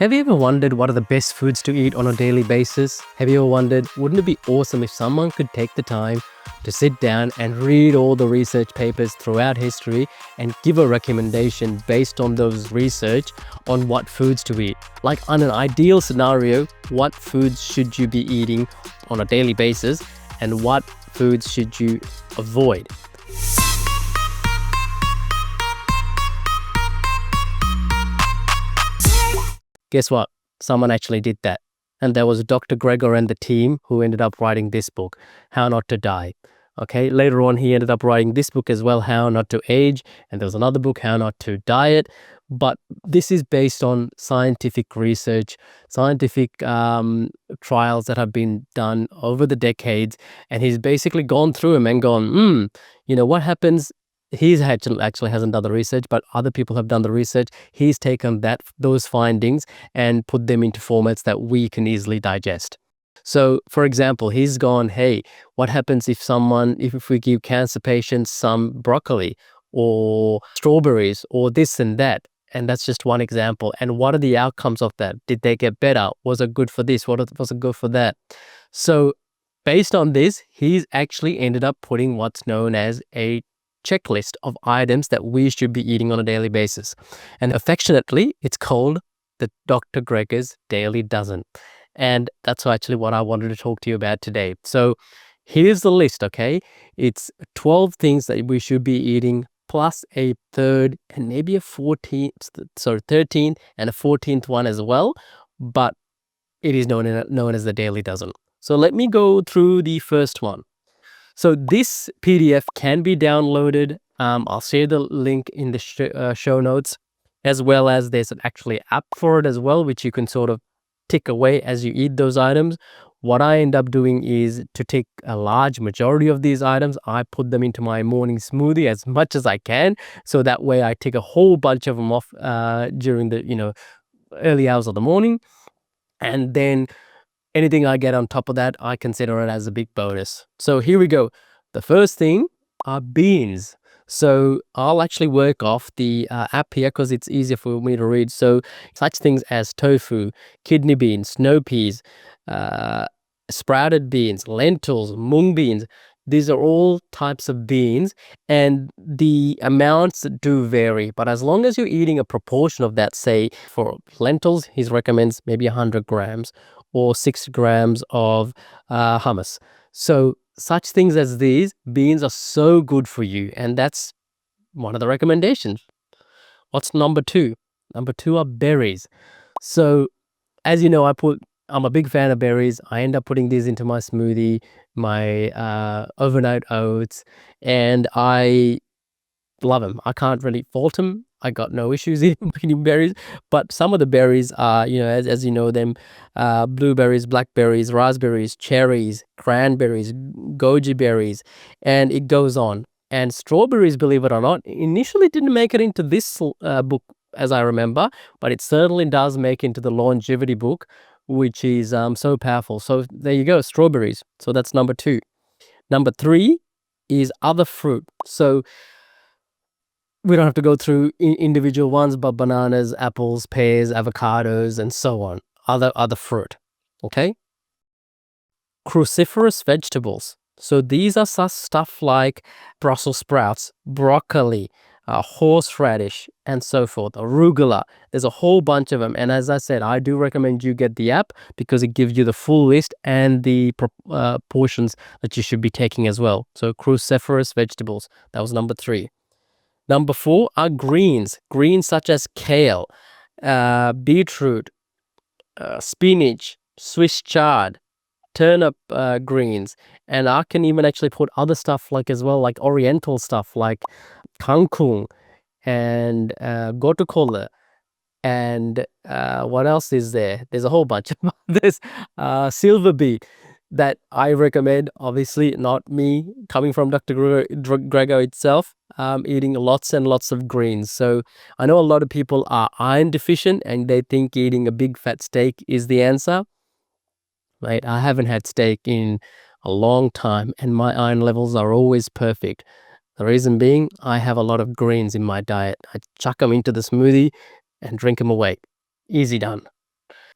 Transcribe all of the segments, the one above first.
Have you ever wondered what are the best foods to eat on a daily basis? Have you ever wondered, wouldn't it be awesome if someone could take the time to sit down and read all the research papers throughout history and give a recommendation based on those research on what foods to eat? Like on an ideal scenario, what foods should you be eating on a daily basis and what foods should you avoid? Guess what? Someone actually did that. And there was Dr. Gregor and the team who ended up writing this book, How Not to Die. Okay, later on, he ended up writing this book as well, How Not to Age. And there was another book, How Not to Diet. But this is based on scientific research, scientific trials that have been done over the decades. And he's basically gone through them and gone, what happens? He's actually hasn't done the research, but other people have done the research. He's taken those findings and put them into formats that we can easily digest. So, for example, he's gone, hey, what happens if we give cancer patients some broccoli or strawberries or this and that? And that's just one example. And what are the outcomes of that? Did they get better? Was it good for this? Was it good for that? So, based on this, he's actually ended up putting what's known as a checklist of items that we should be eating on a daily basis. And affectionately, it's called the Dr. Gregor's Daily Dozen. And that's actually what I wanted to talk to you about today. So here's the list, okay? It's 12 things that we should be eating plus a third and maybe a 13th and a 14th one as well. But it is known as the Daily Dozen. So let me go through the first one. So this PDF can be downloaded. I'll share the link in the show notes, as well as there's an actually app for it as well, which you can sort of tick away as you eat those items. What I end up doing is to take a large majority of these items, I put them into my morning smoothie as much as I can. So that way I take a whole bunch of them off during the early hours of the morning. And then anything I get on top of that, I consider it as a big bonus. So here we go. The first thing are beans. So I'll actually work off the app here because it's easier for me to read. So such things as tofu, kidney beans, snow peas, sprouted beans, lentils, mung beans. These are all types of beans and the amounts do vary. But as long as you're eating a proportion of that, say for lentils, he recommends maybe 100 grams or 6 grams of hummus. So such things as these beans are so good for you. And that's one of the recommendations. What's number two? Number two are berries. So as you know, I'm a big fan of berries. I end up putting these into my smoothie, my overnight oats, and I love them. I can't really fault them. I got no issues eating berries, but some of the berries are, as you know them, blueberries, blackberries, raspberries, cherries, cranberries, goji berries, and it goes on. And strawberries, believe it or not, initially didn't make it into this book, as I remember, but it certainly does make into the longevity book, which is so powerful. So there you go, strawberries. So that's number two. Number three is other fruit. So we don't have to go through individual ones, but bananas, apples, pears, avocados, and so on. Other fruit. Okay? Cruciferous vegetables. So these are stuff like Brussels sprouts, broccoli, horseradish, and so forth, arugula. There's a whole bunch of them. And as I said, I do recommend you get the app because it gives you the full list and the portions that you should be taking as well. So cruciferous vegetables. That was number three. Number four are greens. Greens such as kale, beetroot, spinach, Swiss chard, turnip greens. And I can even actually put other stuff like as well, like oriental stuff like kangkung and gotukole. And what else is there? There's a whole bunch. There's silver beet that I recommend, obviously not me, coming from Dr. Gregor itself, eating lots and lots of greens. So I know a lot of people are iron deficient and they think eating a big fat steak is the answer. Right? I haven't had steak in a long time and my iron levels are always perfect. The reason being, I have a lot of greens in my diet. I chuck them into the smoothie and drink them away. Easy done.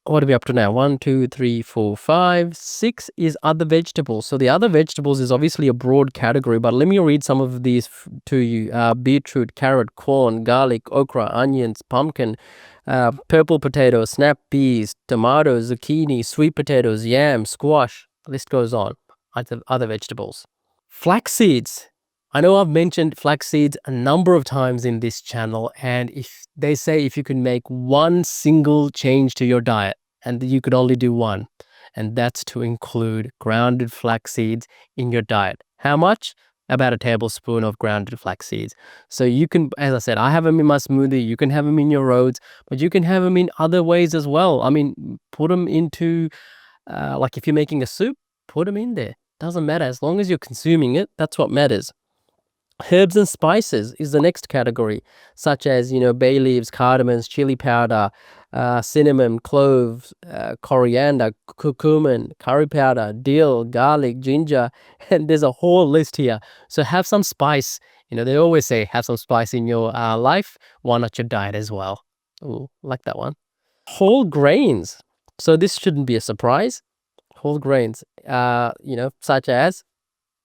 What are we up to now? 1, 2, 3, 4, 5, 6 is other vegetables. So the other vegetables is obviously a broad category, but let me read some of these to you. Beetroot, carrot, corn, garlic, okra, onions, pumpkin, purple potatoes, snap peas, tomatoes, zucchini, sweet potatoes, yam, squash. The list goes on. Other vegetables. Flax seeds. I know I've mentioned flax seeds a number of times in this channel, and if they say if you can make one single change to your diet, and you could only do one, and that's to include grounded flax seeds in your diet. How much? About a tablespoon of grounded flax seeds. So you can, as I said, I have them in my smoothie. You can have them in your oats, but you can have them in other ways as well. I mean, put them into, like if you're making a soup, put them in there. Doesn't matter. As long as you're consuming it, that's what matters. Herbs and spices is the next category, such as, bay leaves, cardamoms, chili powder, cinnamon, cloves, coriander, curcumin, curry powder, dill, garlic, ginger, and there's a whole list here. So have some spice. They always say have some spice in your life. Why not your diet as well? Ooh, like that one. Whole grains. So this shouldn't be a surprise. Whole grains, such as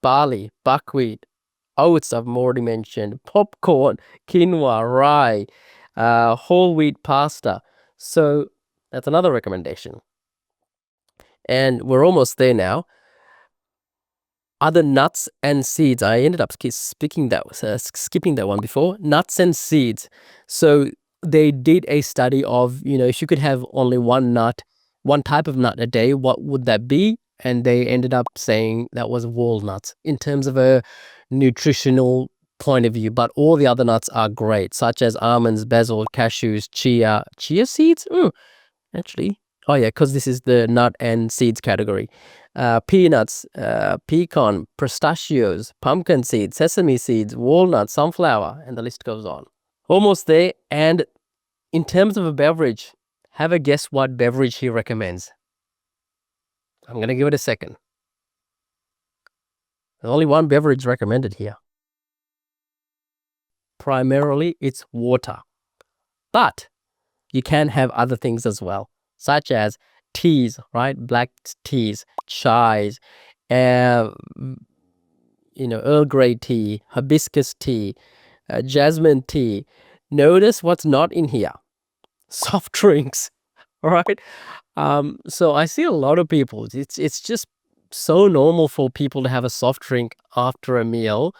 barley, buckwheat, oats I've already mentioned, popcorn, quinoa, rye, whole wheat pasta. So that's another recommendation. And we're almost there now. Other nuts and seeds. I ended up skipping that one before. Nuts and seeds. So they did a study of, if you could have only one type of nut a day, what would that be? And they ended up saying that was walnuts in terms of a nutritional point of view. But all the other nuts are great, such as almonds, basil, cashews, chia seeds. Actually, oh yeah, because this is the nut and seeds category. Peanuts, pecan, pistachios, pumpkin seeds, sesame seeds, walnuts, sunflower, and the list goes on. Almost there. And in terms of a beverage, have a guess what beverage he recommends. I'm going to give it a second. There's only one beverage recommended here. Primarily, it's water. But you can have other things as well, such as teas, right? Black teas, chais, Earl Grey tea, hibiscus tea, jasmine tea. Notice what's not in here. Soft drinks, right? So I see a lot of people. It's just so normal for people to have a soft drink after a meal.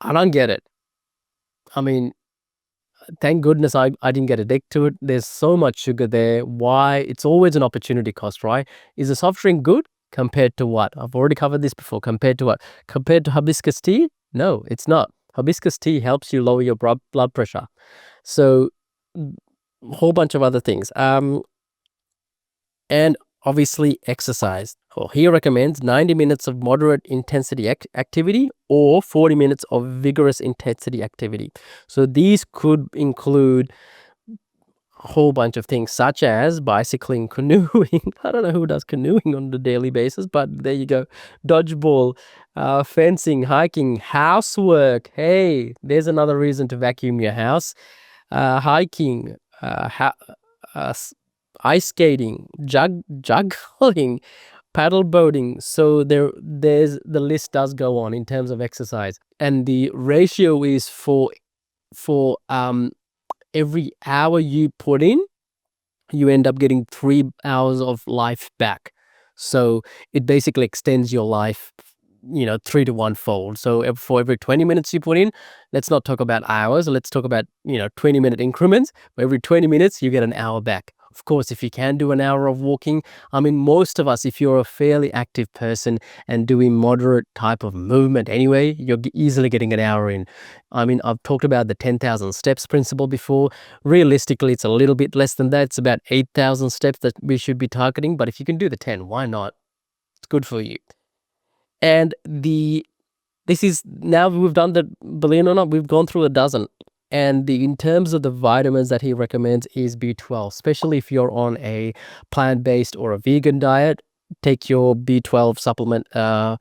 I don't get it. I mean, thank goodness I didn't get addicted to it. There's so much sugar there. Why? It's always an opportunity cost, right? Is a soft drink good compared to what? I've already covered this before. Compared to what? Compared to hibiscus tea? No, it's not. Hibiscus tea helps you lower your blood pressure. So, a whole bunch of other things. And obviously exercise. Well, he recommends 90 minutes of moderate intensity activity or 40 minutes of vigorous intensity activity. So these could include a whole bunch of things, such as bicycling, canoeing. I don't know who does canoeing on a daily basis, but there you go. Dodgeball, fencing, hiking, housework. Hey, there's another reason to vacuum your house. Hiking, ice skating, juggling, paddle boating. So there's the list does go on in terms of exercise, and the ratio is for every hour you put in, you end up getting 3 hours of life back. So it basically extends your life, 3 to 1 fold. So for every 20 minutes you put in, let's not talk about hours. Let's talk about, 20-minute increments. For every 20 minutes, you get an hour back. Of course, if you can do an hour of walking, I mean, most of us, if you're a fairly active person and doing moderate type of movement anyway, you're easily getting an hour in. I mean, I've talked about the 10,000 steps principle before. Realistically, it's a little bit less than that. It's about 8,000 steps that we should be targeting. But if you can do the 10, why not? It's good for you. And this is now we've done the, believe it or not, we've gone through a dozen. And in terms of the vitamins that he recommends is B12, especially if you're on a plant-based or a vegan diet, take your B12 supplement on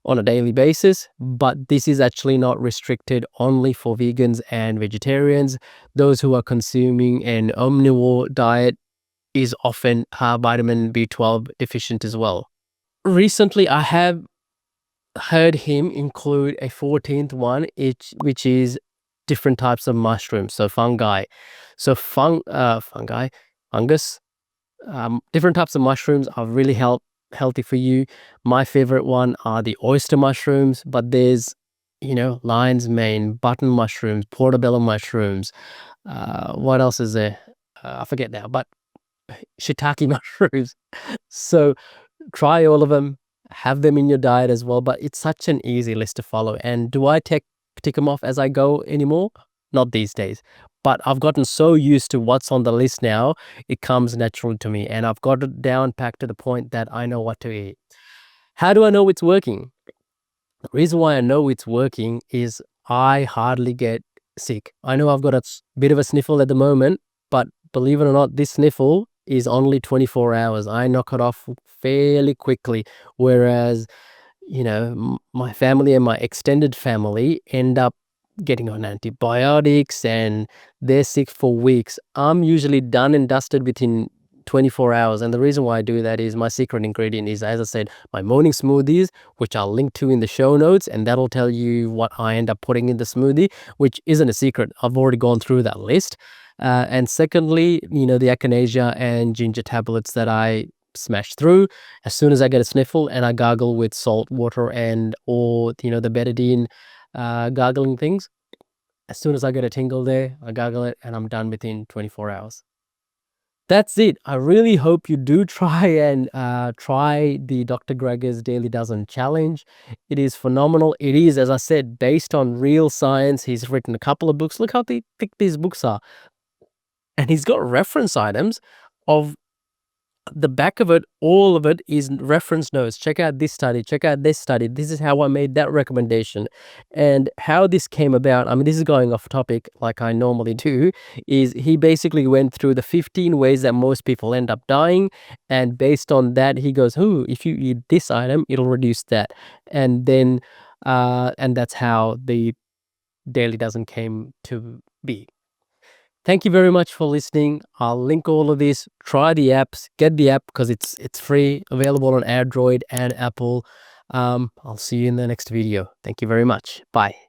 a daily basis. But this is actually not restricted only for vegans and vegetarians. Those who are consuming an omnivore diet, is often vitamin B12 deficient as well. Recently, I have heard him include a 14th one, which is different types of mushrooms, so fungi. So fungi, fungus, different types of mushrooms are really healthy for you. My favorite one are the oyster mushrooms, but there's, lion's mane, button mushrooms, portobello mushrooms. What else is there? I forget now, but shiitake mushrooms. So try all of them, have them in your diet as well. But it's such an easy list to follow. And do I tick them off as I go anymore? Not these days. But I've gotten so used to what's on the list now, it comes naturally to me. And I've got it down packed to the point that I know what to eat. How do I know it's working? The reason why I know it's working is I hardly get sick. I know I've got a bit of a sniffle at the moment, but believe it or not, this sniffle is only 24 hours. I knock it off fairly quickly. Whereas, my family and my extended family end up getting on antibiotics and they're sick for weeks. I'm usually done and dusted within 24 hours. And the reason why I do that is my secret ingredient is, as I said, my morning smoothies, which I'll link to in the show notes, and that'll tell you what I end up putting in the smoothie, which isn't a secret. I've already gone through that list. And secondly, the echinacea and ginger tablets that I smash through as soon as I get a sniffle, and I gargle with salt water or the betadine gargling things. As soon as I get a tingle there, I gargle it and I'm done within 24 hours. That's it. I really hope you do try the Dr. Greger's Daily Dozen Challenge. It is phenomenal. It is, as I said, based on real science. He's written a couple of books. Look how thick these books are. And he's got reference items of the back of it. All of it is reference notes. Check out this study. Check out this study. This is how I made that recommendation. And how this came about, I mean, this is going off topic like I normally do, is he basically went through the 15 ways that most people end up dying. And based on that, he goes, if you eat this item, it'll reduce that. And then, and that's how the Daily Dozen came to be. Thank you very much for listening. I'll link all of this. Try the apps. Get the app because it's free, available on Android and Apple. I'll see you in the next video. Thank you very much. Bye.